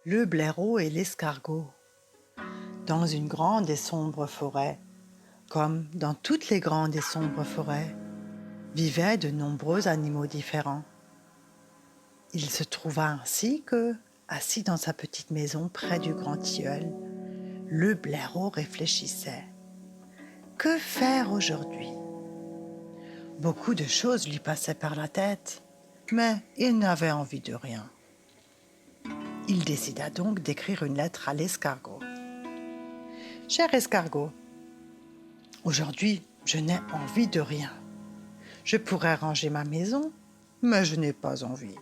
Le blaireau et l'escargot. Dans une grande et sombre forêt, comme dans toutes les grandes et sombres forêts, vivaient de nombreux animaux différents. Il se trouva ainsi que, assis dans sa petite maison près du grand tilleul, le blaireau réfléchissait. Que faire aujourd'hui? Beaucoup de choses lui passaient par la tête, mais il n'avait envie de rien. Il décida donc d'écrire une lettre à l'escargot. Cher escargot, aujourd'hui, je n'ai envie de rien. Je pourrais ranger ma maison, mais je n'ai pas envie.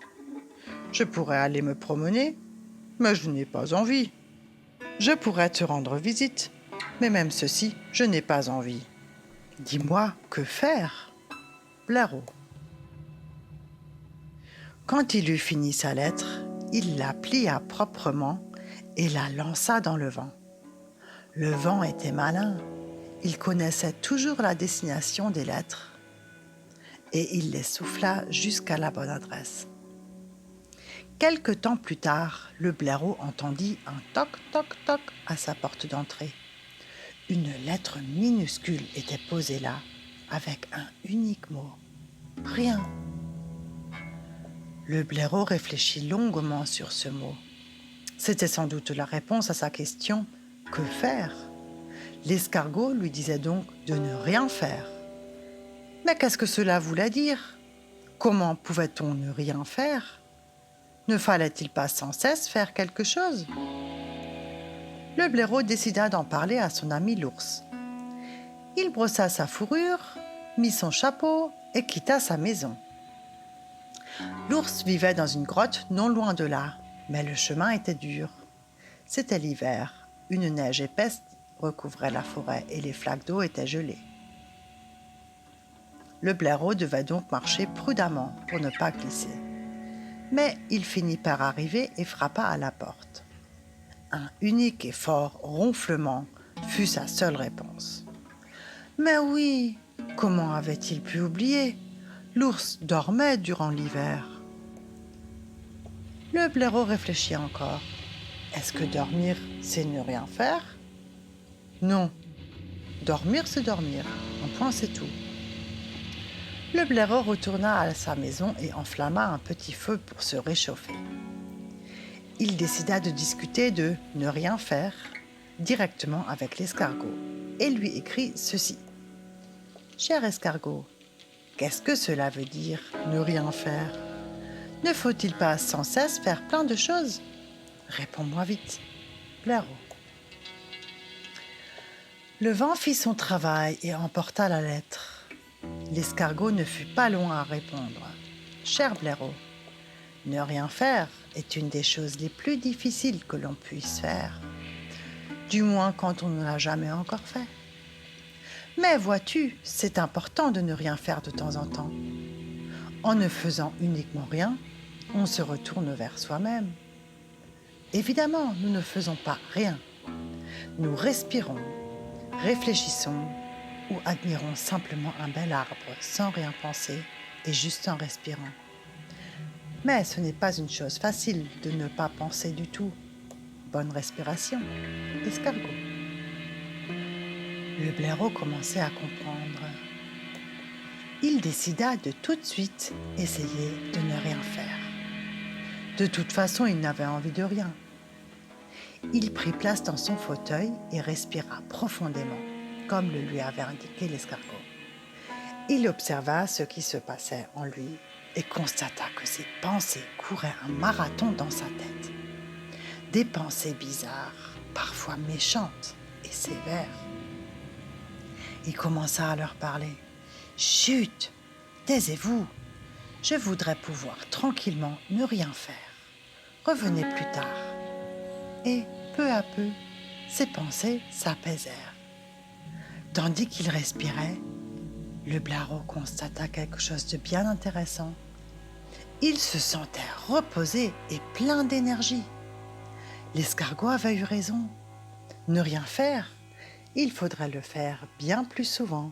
Je pourrais aller me promener, mais je n'ai pas envie. Je pourrais te rendre visite, mais même ceci, je n'ai pas envie. Dis-moi, que faire? Blaireau. Quand il eut fini sa lettre, il la plia proprement et la lança dans le vent. Le vent était malin, il connaissait toujours la destination des lettres et il les souffla jusqu'à la bonne adresse. Quelque temps plus tard, le blaireau entendit un toc-toc-toc à sa porte d'entrée. Une lettre minuscule était posée là, avec un unique mot. Rien. Le blaireau réfléchit longuement sur ce mot. C'était sans doute la réponse à sa question « Que faire ?» L'escargot lui disait donc de ne rien faire. Mais qu'est-ce que cela voulait dire? Comment pouvait-on ne rien faire? Ne fallait-il pas sans cesse faire quelque chose? Le blaireau décida d'en parler à son ami l'ours. Il brossa sa fourrure, mit son chapeau et quitta sa maison. L'ours vivait dans une grotte non loin de là, mais le chemin était dur. C'était l'hiver, une neige épaisse recouvrait la forêt et les flaques d'eau étaient gelées. Le blaireau devait donc marcher prudemment pour ne pas glisser. Mais il finit par arriver et frappa à la porte. Un unique et fort ronflement fut sa seule réponse. Mais oui, comment avait-il pu oublier? L'ours dormait durant l'hiver. Le blaireau réfléchit encore. Est-ce que dormir, c'est ne rien faire? Non. Dormir, c'est dormir. Un point, c'est tout. Le blaireau retourna à sa maison et enflamma un petit feu pour se réchauffer. Il décida de discuter de ne rien faire directement avec l'escargot et lui écrit ceci. Cher escargot, qu'est-ce que cela veut dire, ne rien faire? Ne faut-il pas sans cesse faire plein de choses? Réponds-moi vite, blaireau. Le vent fit son travail et emporta la lettre. L'escargot ne fut pas loin à répondre. Cher blaireau, ne rien faire est une des choses les plus difficiles que l'on puisse faire, du moins quand on ne l'a jamais encore fait. Mais vois-tu, c'est important de ne rien faire de temps en temps. En ne faisant uniquement rien, on se retourne vers soi-même. Évidemment, nous ne faisons pas rien. Nous respirons, réfléchissons ou admirons simplement un bel arbre sans rien penser et juste en respirant. Mais ce n'est pas une chose facile de ne pas penser du tout. Bonne respiration, escargot. Le blaireau commençait à comprendre. Il décida de tout de suite essayer de ne rien faire. De toute façon, il n'avait envie de rien. Il prit place dans son fauteuil et respira profondément, comme le lui avait indiqué l'escargot. Il observa ce qui se passait en lui et constata que ses pensées couraient un marathon dans sa tête. Des pensées bizarres, parfois méchantes et sévères. Il commença à leur parler. « Chut, taisez-vous, je voudrais pouvoir tranquillement ne rien faire. Revenez plus tard. » Et peu à peu, ses pensées s'apaisèrent. Tandis qu'il respirait, le blaireau constata quelque chose de bien intéressant. Il se sentait reposé et plein d'énergie. L'escargot avait eu raison. Ne rien faire, il faudrait le faire bien plus souvent.